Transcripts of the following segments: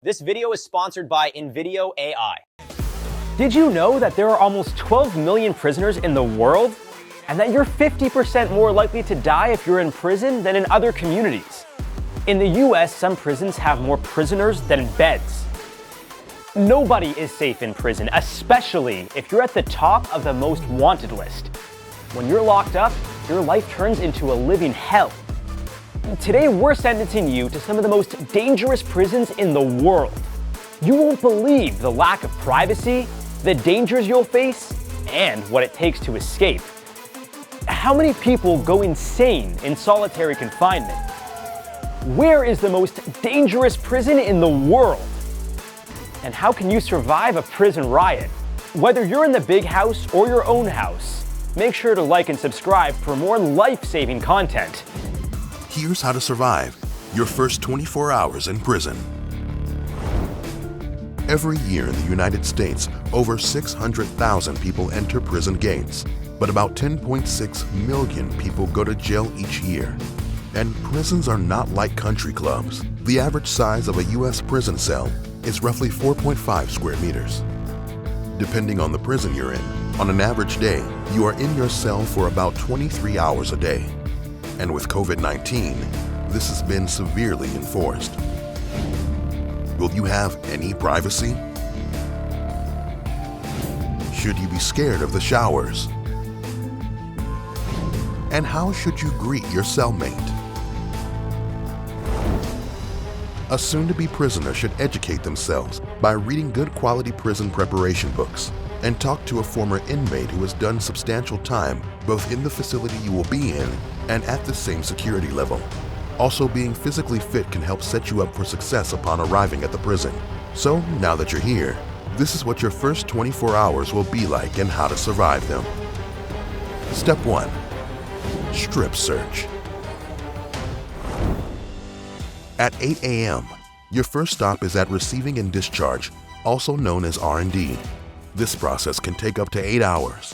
This video is sponsored by NVIDIA AI. Did you know that there are almost 12 million prisoners in the world? And that you're 50% more likely to die if you're in prison than in other communities? In the US, some prisons have more prisoners than beds. Nobody is safe in prison, especially if you're at the top of the most wanted list. When you're locked up, your life turns into a living hell. Today, we're sentencing you to some of the most dangerous prisons in the world. You won't believe the lack of privacy, the dangers you'll face, and what it takes to escape. How many people go insane in solitary confinement? Where is the most dangerous prison in the world? And how can you survive a prison riot? Whether you're in the big house or your own house, make sure to like and subscribe for more life-saving content. Here's how to survive your first 24 hours in prison. Every year in the United States, over 600,000 people enter prison gates, but about 10.6 million people go to jail each year. And prisons are not like country clubs. The average size of a U.S. prison cell is roughly 4.5 square meters. Depending on the prison you're in, on an average day, you are in your cell for about 23 hours a day. And with COVID-19, this has been severely enforced. Will you have any privacy? Should you be scared of the showers? And how should you greet your cellmate? A soon-to-be prisoner should educate themselves by reading good quality prison preparation books and talk to a former inmate who has done substantial time both in the facility you will be in and at the same security level. Also, being physically fit can help set you up for success upon arriving at the prison. So, now that you're here, this is what your first 24 hours will be like and how to survive them. Step 1. Strip search. At 8 a.m., your first stop is at Receiving and Discharge, also known as R&D. This process can take up to 8 hours.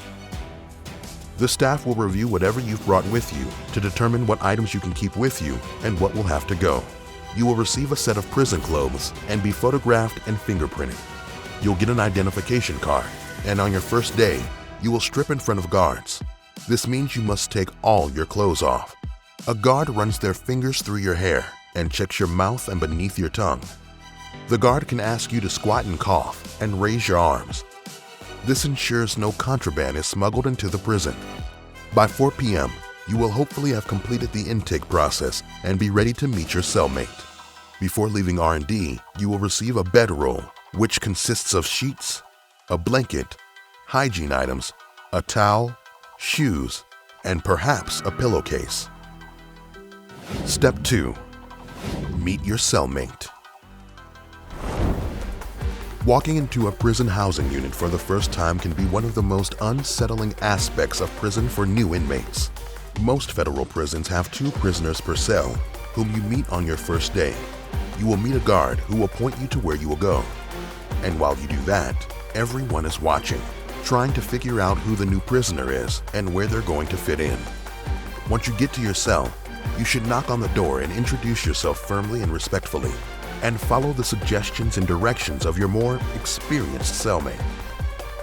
The staff will review whatever you've brought with you to determine what items you can keep with you and what will have to go. You will receive a set of prison clothes and be photographed and fingerprinted. You'll get an identification card, and on your first day, you will strip in front of guards. This means you must take all your clothes off. A guard runs their fingers through your hair and checks your mouth and beneath your tongue. The guard can ask you to squat and cough and raise your arms. This ensures no contraband is smuggled into the prison. By 4 p.m., you will hopefully have completed the intake process and be ready to meet your cellmate. Before leaving R&D, you will receive a bedroll, which consists of sheets, a blanket, hygiene items, a towel, shoes, and perhaps a pillowcase. Step 2. Meet your cellmate. Walking into a prison housing unit for the first time can be one of the most unsettling aspects of prison for new inmates. Most federal prisons have 2 prisoners per cell, whom you meet on your first day. You will meet a guard who will point you to where you will go. And while you do that, everyone is watching, trying to figure out who the new prisoner is and where they're going to fit in. Once you get to your cell, you should knock on the door and introduce yourself firmly and respectfully, and follow the suggestions and directions of your more experienced cellmate.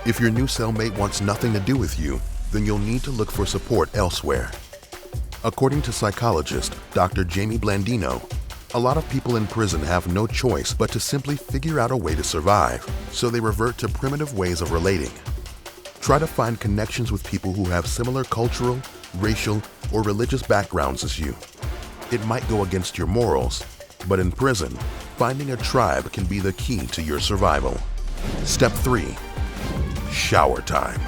If your new cellmate wants nothing to do with you, then you'll need to look for support elsewhere. According to psychologist Dr. Jamie Blandino, a lot of people in prison have no choice but to simply figure out a way to survive, so they revert to primitive ways of relating. Try to find connections with people who have similar cultural, racial, or religious backgrounds as you. It might go against your morals, but in prison, finding a tribe can be the key to your survival. Step 3. Shower time.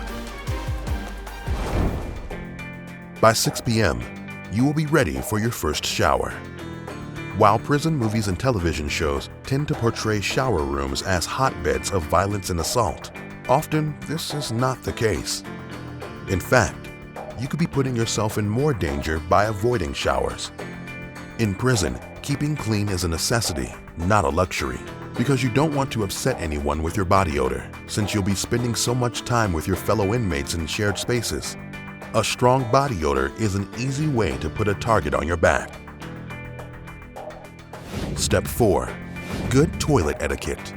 By 6 p.m., you will be ready for your first shower. While prison movies and television shows tend to portray shower rooms as hotbeds of violence and assault, often this is not the case. In fact, you could be putting yourself in more danger by avoiding showers. In prison, keeping clean is a necessity, not a luxury, because you don't want to upset anyone with your body odor, since you'll be spending so much time with your fellow inmates in shared spaces. A strong body odor is an easy way to put a target on your back. Step 4. Good toilet etiquette.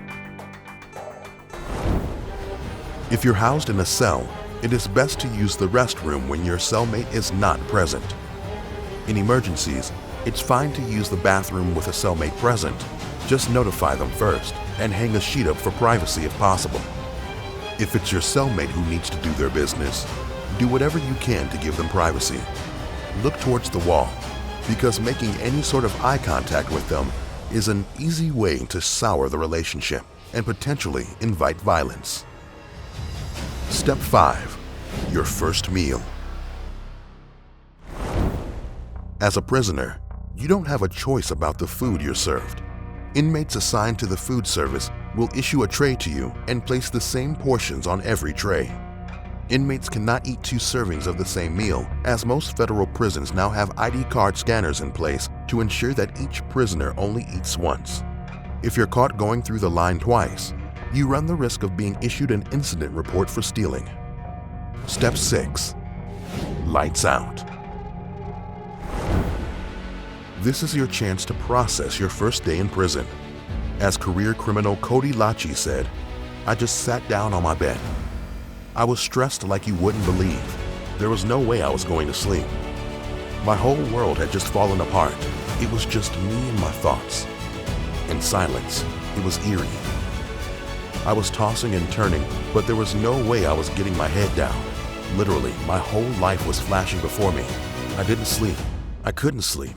If you're housed in a cell, it is best to use the restroom when your cellmate is not present. In emergencies, it's fine to use the bathroom with a cellmate present. Just notify them first and hang a sheet up for privacy if possible. If it's your cellmate who needs to do their business, do whatever you can to give them privacy. Look towards the wall, because making any sort of eye contact with them is an easy way to sour the relationship and potentially invite violence. Step 5. Your first meal. As a prisoner, you don't have a choice about the food you're served. Inmates assigned to the food service will issue a tray to you and place the same portions on every tray. Inmates cannot eat 2 servings of the same meal, as most federal prisons now have ID card scanners in place to ensure that each prisoner only eats once. If you're caught going through the line twice, you run the risk of being issued an incident report for stealing. Step 6. Lights out. This is your chance to process your first day in prison. As career criminal Cody Lachi said, "I just sat down on my bed. I was stressed like you wouldn't believe. There was no way I was going to sleep. My whole world had just fallen apart. It was just me and my thoughts. In silence, it was eerie. I was tossing and turning, but there was no way I was getting my head down. Literally, my whole life was flashing before me. I didn't sleep. I couldn't sleep."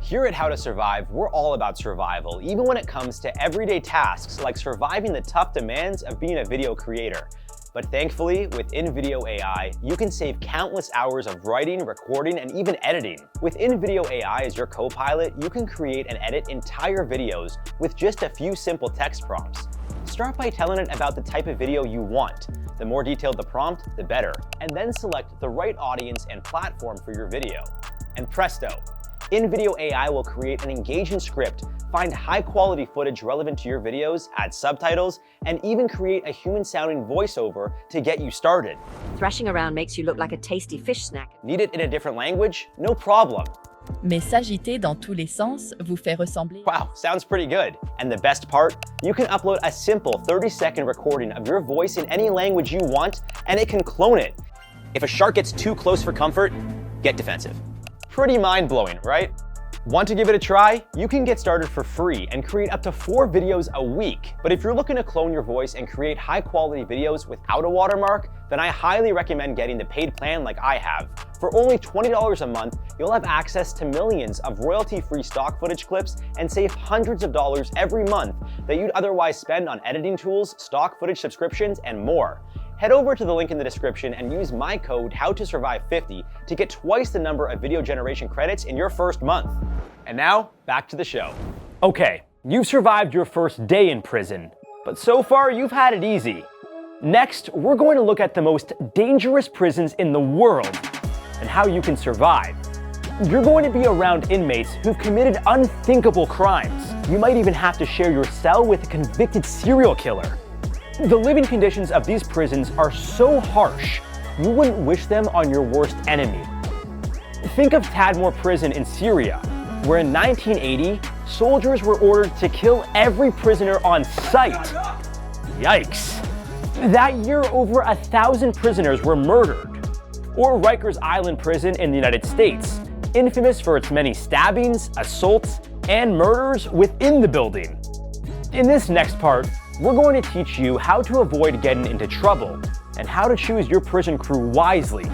Here at How to Survive, we're all about survival, even when it comes to everyday tasks like surviving the tough demands of being a video creator. But thankfully, with InVideo AI, you can save countless hours of writing, recording, and even editing. With InVideo AI as your co-pilot, you can create and edit entire videos with just a few simple text prompts. Start by telling it about the type of video you want. The more detailed the prompt, the better. And then select the right audience and platform for your video. And presto! InVideo AI will create an engaging script, find high-quality footage relevant to your videos, add subtitles, and even create a human-sounding voiceover to get you started. Thrashing around makes you look like a tasty fish snack. Need it in a different language? No problem. Mais s'agiter dans tous les sens vous fait ressembler. Wow, sounds pretty good. And the best part? You can upload a simple 30-second recording of your voice in any language you want, and it can clone it. If a shark gets too close for comfort, get defensive. Pretty mind-blowing, right? Want to give it a try? You can get started for free and create up to 4 videos a week. But if you're looking to clone your voice and create high-quality videos without a watermark, then I highly recommend getting the paid plan like I have. For only $20 a month, you'll have access to millions of royalty-free stock footage clips and save hundreds of dollars every month that you'd otherwise spend on editing tools, stock footage subscriptions, and more. Head over to the link in the description and use my code HowToSurvive50 to get twice the number of video generation credits in your first month. And now, back to the show. Okay, you've survived your first day in prison, but so far you've had it easy. Next, we're going to look at the most dangerous prisons in the world and how you can survive. You're going to be around inmates who've committed unthinkable crimes. You might even have to share your cell with a convicted serial killer. The living conditions of these prisons are so harsh, you wouldn't wish them on your worst enemy. Think of Tadmor Prison in Syria, where in 1980, soldiers were ordered to kill every prisoner on sight. Yikes. That year, over 1,000 prisoners were murdered. Or Rikers Island Prison in the United States, infamous for its many stabbings, assaults, and murders within the building. In this next part, we're going to teach you how to avoid getting into trouble and how to choose your prison crew wisely.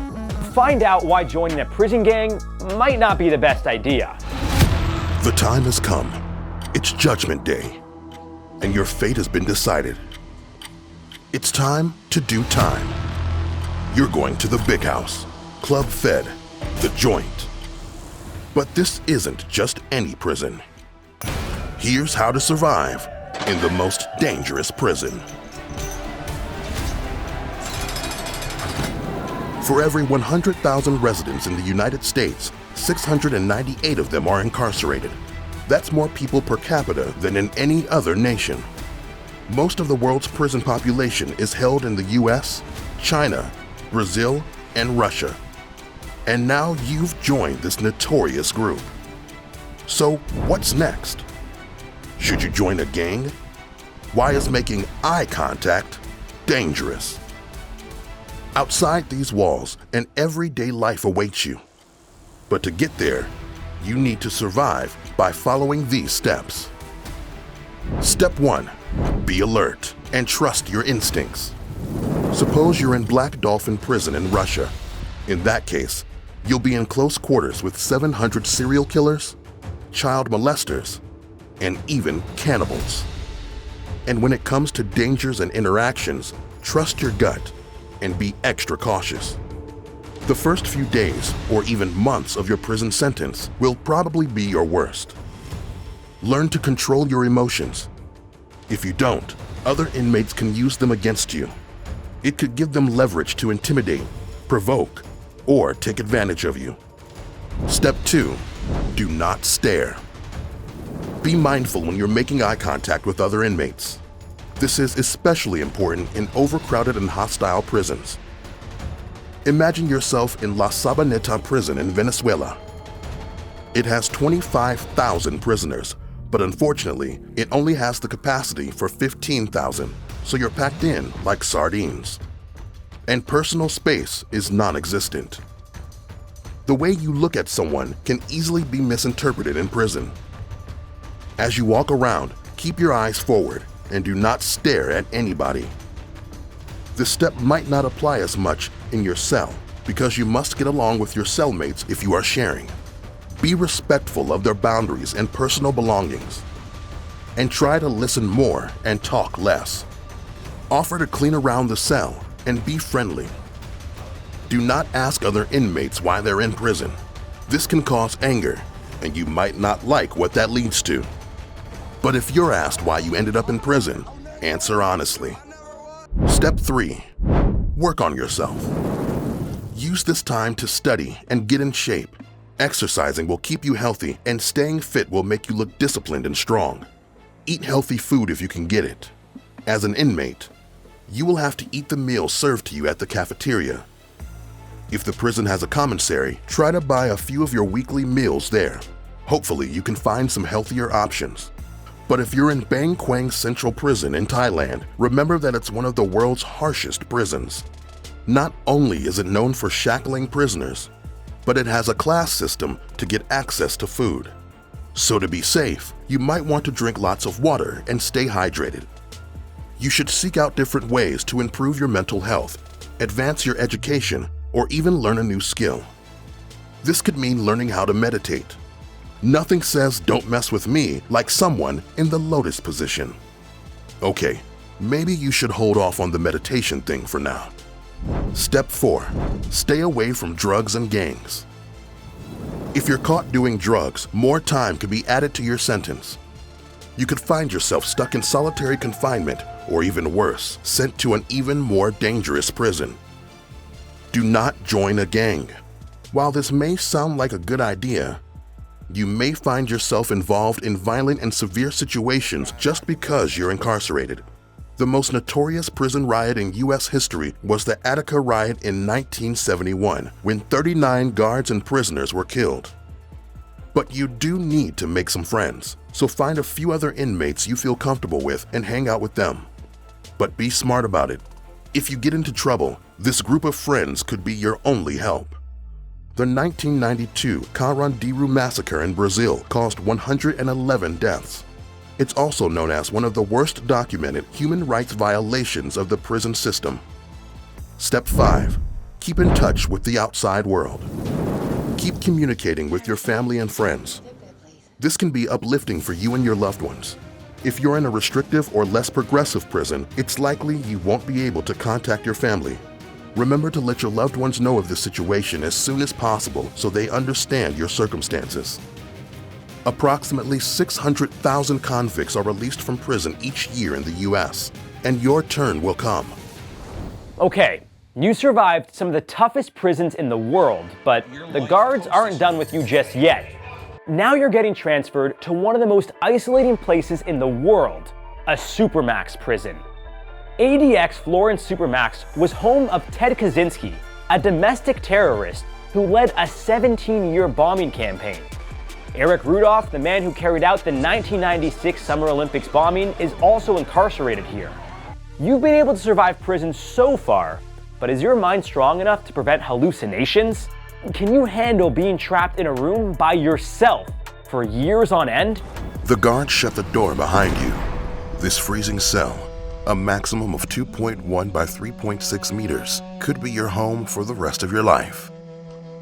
Find out why joining a prison gang might not be the best idea. The time has come. It's Judgment Day, and your fate has been decided. It's time to do time. You're going to the big house, Club Fed, the joint. But this isn't just any prison. Here's how to survive in the most dangerous prison. For every 100,000 residents in the United States, 698 of them are incarcerated. That's more people per capita than in any other nation. Most of the world's prison population is held in the US, China, Brazil, and Russia. And now you've joined this notorious group. So what's next? Should you join a gang? Why is making eye contact dangerous? Outside these walls, an everyday life awaits you. But to get there, you need to survive by following these steps. Step 1. Be alert and trust your instincts. Suppose you're in Black Dolphin Prison in Russia. In that case, you'll be in close quarters with 700 serial killers, child molesters, and even cannibals. And when it comes to dangers and interactions, trust your gut and be extra cautious. The first few days or even months of your prison sentence will probably be your worst. Learn to control your emotions. If you don't, other inmates can use them against you. It could give them leverage to intimidate, provoke, or take advantage of you. Step 2. Do not stare. Be mindful when you're making eye contact with other inmates. This is especially important in overcrowded and hostile prisons. Imagine yourself in La Sabaneta prison in Venezuela. It has 25,000 prisoners, but unfortunately, it only has the capacity for 15,000, so you're packed in like sardines. And personal space is non-existent. The way you look at someone can easily be misinterpreted in prison. As you walk around, keep your eyes forward and do not stare at anybody. This step might not apply as much in your cell because you must get along with your cellmates if you are sharing. Be respectful of their boundaries and personal belongings. And try to listen more and talk less. Offer to clean around the cell and be friendly. Do not ask other inmates why they're in prison. This can cause anger, and you might not like what that leads to. But if you're asked why you ended up in prison, answer honestly. Step 3. Work on yourself. Use this time to study and get in shape. Exercising will keep you healthy, and staying fit will make you look disciplined and strong. Eat healthy food if you can get it. As an inmate, you will have to eat the meals served to you at the cafeteria. If the prison has a commissary, try to buy a few of your weekly meals there. Hopefully, you can find some healthier options. But if you're in Bang Kwang Central Prison in Thailand, remember that it's one of the world's harshest prisons. Not only is it known for shackling prisoners, but it has a class system to get access to food. So to be safe, you might want to drink lots of water and stay hydrated. You should seek out different ways to improve your mental health, advance your education, or even learn a new skill. This could mean learning how to meditate. Nothing says "don't mess with me" like someone in the lotus position. Okay, maybe you should hold off on the meditation thing for now. Step 4. Stay away from drugs and gangs. If you're caught doing drugs, more time could be added to your sentence. You could find yourself stuck in solitary confinement, or even worse, sent to an even more dangerous prison. Do not join a gang. While this may sound like a good idea, you may find yourself involved in violent and severe situations just because you're incarcerated. The most notorious prison riot in U.S. history was the Attica riot in 1971, when 39 guards and prisoners were killed. But you do need to make some friends, so find a few other inmates you feel comfortable with and hang out with them. But be smart about it. If you get into trouble, this group of friends could be your only help. The 1992 Carandiru massacre in Brazil caused 111 deaths. It's also known as one of the worst documented human rights violations of the prison system. Step 5. Keep in touch with the outside world. Keep communicating with your family and friends. This can be uplifting for you and your loved ones. If you're in a restrictive or less progressive prison, it's likely you won't be able to contact your family. Remember to let your loved ones know of this situation as soon as possible so they understand your circumstances. Approximately 600,000 convicts are released from prison each year in the U.S., and your turn will come. Okay, you survived some of the toughest prisons in the world, but the guards aren't done with you just yet. Now you're getting transferred to one of the most isolating places in the world, a Supermax prison. ADX Florence Supermax was home of Ted Kaczynski, a domestic terrorist who led a 17-year bombing campaign. Eric Rudolph, the man who carried out the 1996 Summer Olympics bombing, is also incarcerated here. You've been able to survive prison so far, but is your mind strong enough to prevent hallucinations? Can you handle being trapped in a room by yourself for years on end? The guards shut the door behind you. This freezing cell, a maximum of 2.1 by 3.6 meters, could be your home for the rest of your life.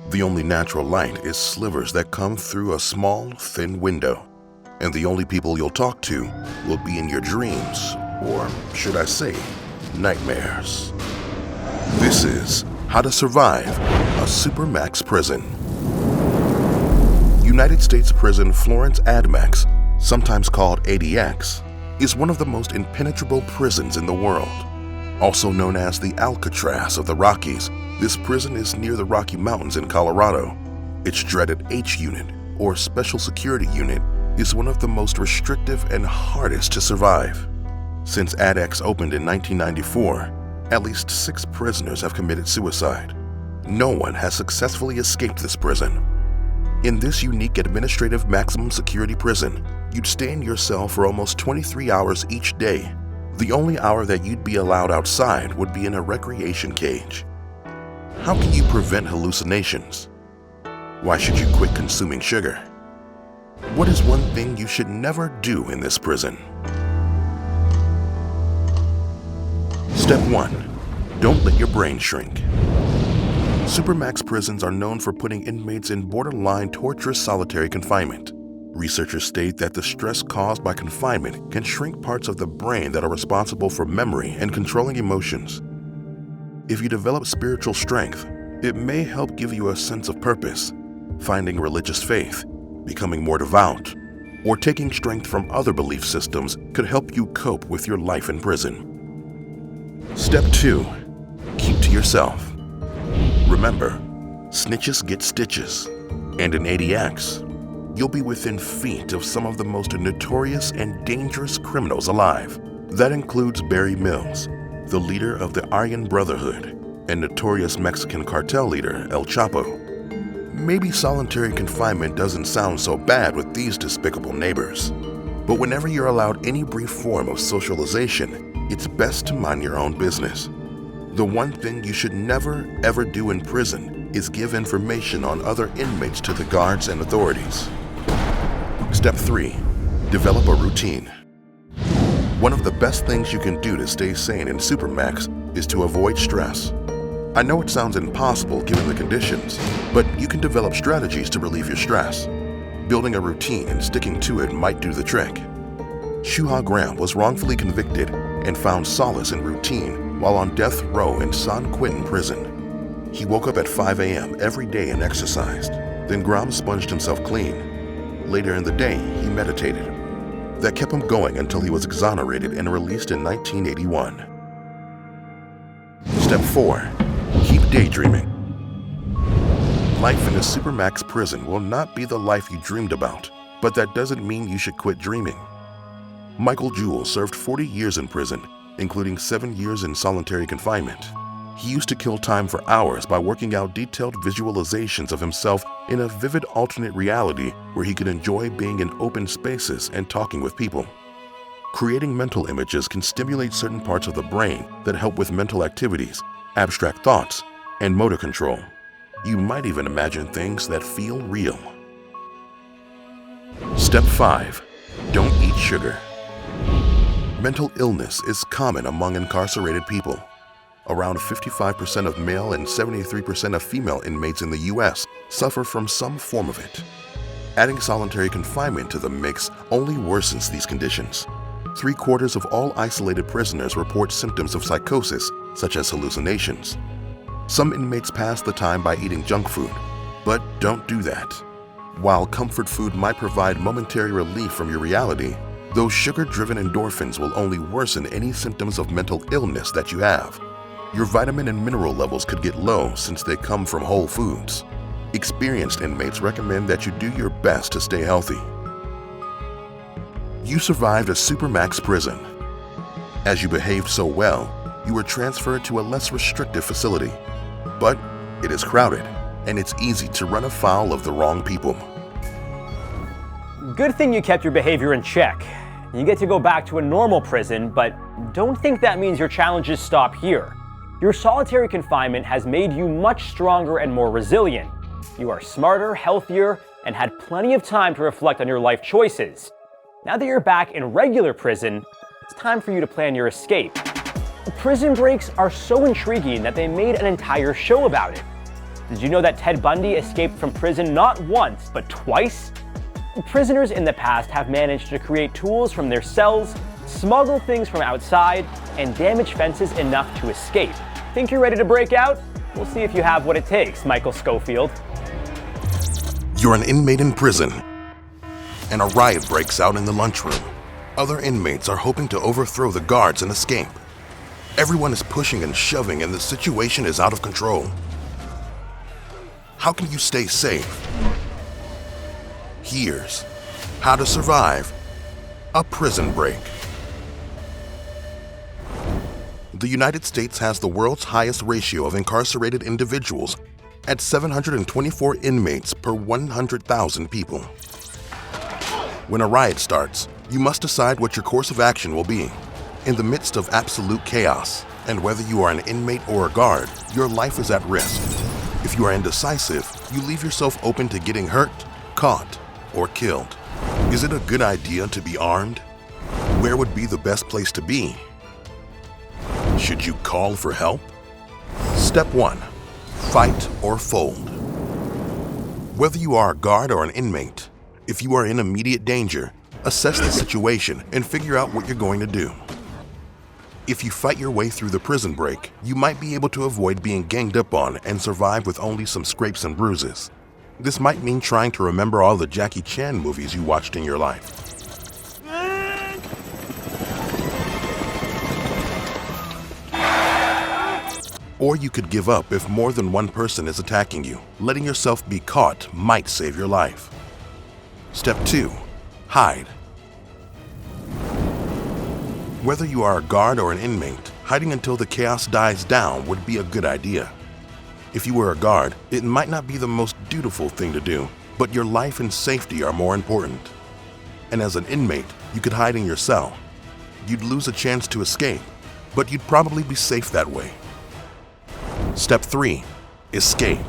The only natural light is slivers that come through a small, thin window. And the only people you'll talk to will be in your dreams, or should I say, nightmares. This is How to Survive a Supermax Prison. United States Prison Florence AdMax, sometimes called ADX, is one of the most impenetrable prisons in the world. Also known as the Alcatraz of the Rockies, this prison is near the Rocky Mountains in Colorado. Its dreaded H Unit, or Special Security Unit, is one of the most restrictive and hardest to survive. Since AdX opened in 1994, at least 6 prisoners have committed suicide. No one has successfully escaped this prison. In this unique administrative maximum security prison, you'd stay in your cell for almost 23 hours each day. The only hour that you'd be allowed outside would be in a recreation cage. How can you prevent hallucinations? Why should you quit consuming sugar? What is one thing you should never do in this prison? Step 1. Don't let your brain shrink. Supermax prisons are known for putting inmates in borderline torturous solitary confinement. Researchers state that the stress caused by confinement can shrink parts of the brain that are responsible for memory and controlling emotions. If you develop spiritual strength, it may help give you a sense of purpose, finding religious faith, becoming more devout, or taking strength from other belief systems could help you cope with your life in prison. Step 2. Keep to yourself. Remember, snitches get stitches, and in ADX, you'll be within feet of some of the most notorious and dangerous criminals alive. That includes Barry Mills, the leader of the Aryan Brotherhood, and notorious Mexican cartel leader El Chapo. Maybe solitary confinement doesn't sound so bad with these despicable neighbors, but whenever you're allowed any brief form of socialization, it's best to mind your own business. The one thing you should never, ever do in prison is give information on other inmates to the guards and authorities. Step 3. Develop a routine. One of the best things you can do to stay sane in Supermax is to avoid stress. I know it sounds impossible given the conditions, but you can develop strategies to relieve your stress. Building a routine and sticking to it might do the trick. Shuha Graham was wrongfully convicted and found solace in routine while on death row in San Quentin prison. He woke up at 5 a.m. every day and exercised. Then Graham sponged himself clean. Later in the day, he meditated. That kept him going until he was exonerated and released in 1981. Step 4. Keep daydreaming. Life in a Supermax prison will not be the life you dreamed about, but that doesn't mean you should quit dreaming. Michael Jewell served 40 years in prison, including 7 years in solitary confinement. He used to kill time for hours by working out detailed visualizations of himself in a vivid alternate reality where he could enjoy being in open spaces and talking with people. Creating mental images can stimulate certain parts of the brain that help with mental activities, abstract thoughts, and motor control. You might even imagine things that feel real. Step 5. Don't eat sugar. Mental illness is common among incarcerated people. Around 55% of male and 73% of female inmates in the U.S. suffer from some form of it. Adding solitary confinement to the mix only worsens these conditions. 3/4 of all isolated prisoners report symptoms of psychosis, such as hallucinations. Some inmates pass the time by eating junk food, but don't do that. While comfort food might provide momentary relief from your reality, those sugar-driven endorphins will only worsen any symptoms of mental illness that you have. Your vitamin and mineral levels could get low since they come from whole foods. Experienced inmates recommend that you do your best to stay healthy. You survived a Supermax prison. As you behaved so well, you were transferred to a less restrictive facility. But it is crowded, and it's easy to run afoul of the wrong people. Good thing you kept your behavior in check. You get to go back to a normal prison, but don't think that means your challenges stop here. Your solitary confinement has made you much stronger and more resilient. You are smarter, healthier, and had plenty of time to reflect on your life choices. Now that you're back in regular prison, it's time for you to plan your escape. Prison breaks are so intriguing that they made an entire show about it. Did you know that Ted Bundy escaped from prison not once, but twice? Prisoners in the past have managed to create tools from their cells, smuggle things from outside, and damage fences enough to escape. Think you're ready to break out? We'll see if you have what it takes, Michael Schofield. You're an inmate in prison, and a riot breaks out in the lunchroom. Other inmates are hoping to overthrow the guards and escape. Everyone is pushing and shoving, and the situation is out of control. How can you stay safe? Here's how to survive a prison break. The United States has the world's highest ratio of incarcerated individuals at 724 inmates per 100,000 people. When a riot starts, you must decide what your course of action will be. In the midst of absolute chaos, and whether you are an inmate or a guard, your life is at risk. If you are indecisive, you leave yourself open to getting hurt, caught, or killed. Is it a good idea to be armed? Where would be the best place to be? Should you call for help? Step 1. Fight or fold. Whether you are a guard or an inmate, if you are in immediate danger, assess the situation and figure out what you're going to do. If you fight your way through the prison break, you might be able to avoid being ganged up on and survive with only some scrapes and bruises. This might mean trying to remember all the Jackie Chan movies you watched in your life. Or you could give up if more than one person is attacking you. Letting yourself be caught might save your life. Step 2. Hide. Whether you are a guard or an inmate, hiding until the chaos dies down would be a good idea. If you were a guard, it might not be the most dutiful thing to do, but your life and safety are more important. And as an inmate, you could hide in your cell. You'd lose a chance to escape, but you'd probably be safe that way. Step 3. Escape.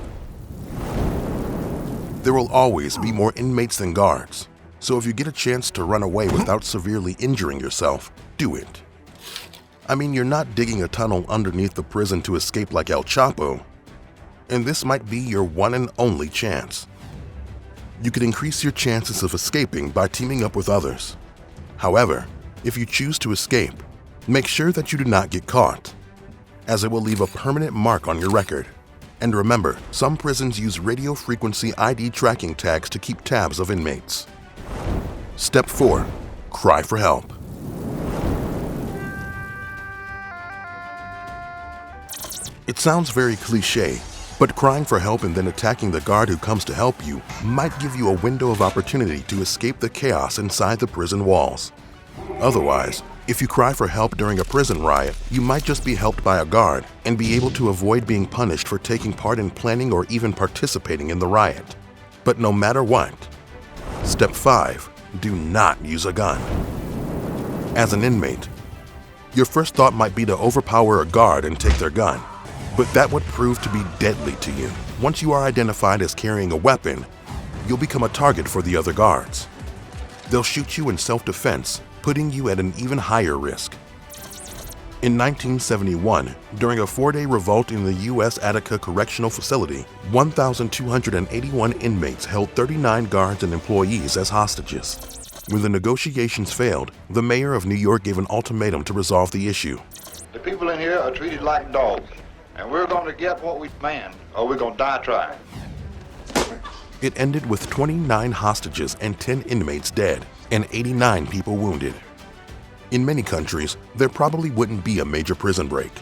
There will always be more inmates than guards, so if you get a chance to run away without severely injuring yourself, do it. I mean, you're not digging a tunnel underneath the prison to escape like El Chapo, and this might be your one and only chance. You could increase your chances of escaping by teaming up with others. However, if you choose to escape, make sure that you do not get caught, as it will leave a permanent mark on your record. And remember, some prisons use radio frequency ID tracking tags to keep tabs of inmates. Step 4. Cry for help. It sounds very cliche, but crying for help and then attacking the guard who comes to help you might give you a window of opportunity to escape the chaos inside the prison walls. Otherwise, if you cry for help during a prison riot, you might just be helped by a guard and be able to avoid being punished for taking part in planning or even participating in the riot. But no matter what, Step 5. Do not use a gun. As an inmate, your first thought might be to overpower a guard and take their gun, but that would prove to be deadly to you. Once you are identified as carrying a weapon, you'll become a target for the other guards. They'll shoot you in self-defense, putting you at an even higher risk. In 1971, during a 4-day revolt in the U.S. Attica Correctional Facility, 1,281 inmates held 39 guards and employees as hostages. When the negotiations failed, the mayor of New York gave an ultimatum to resolve the issue. The people in here are treated like dogs, and we're going to get what we demand, or we're going to die trying. It ended with 29 hostages and 10 inmates dead, and 89 people wounded. In many countries, there probably wouldn't be a major prison break.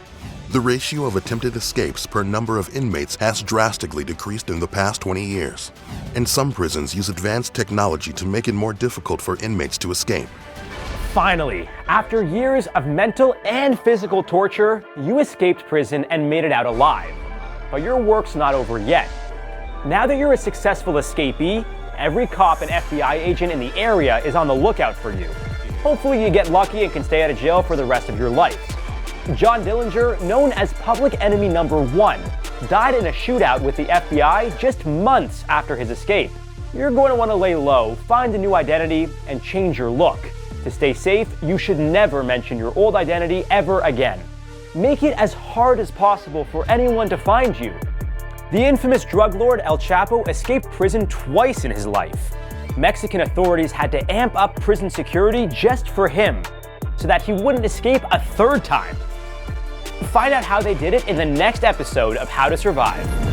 The ratio of attempted escapes per number of inmates has drastically decreased in the past 20 years, and some prisons use advanced technology to make it more difficult for inmates to escape. Finally, after years of mental and physical torture, you escaped prison and made it out alive. But your work's not over yet. Now that you're a successful escapee, Every cop and FBI agent in the area is on the lookout for you. Hopefully you get lucky and can stay out of jail for the rest of your life. John Dillinger, known as Public Enemy Number 1, died in a shootout with the FBI just months after his escape. You're going to want to lay low, find a new identity, and change your look. To stay safe, you should never mention your old identity ever again. Make it as hard as possible for anyone to find you. The infamous drug lord El Chapo escaped prison twice in his life. Mexican authorities had to amp up prison security just for him, so that he wouldn't escape a third time. Find out how they did it in the next episode of How to Survive.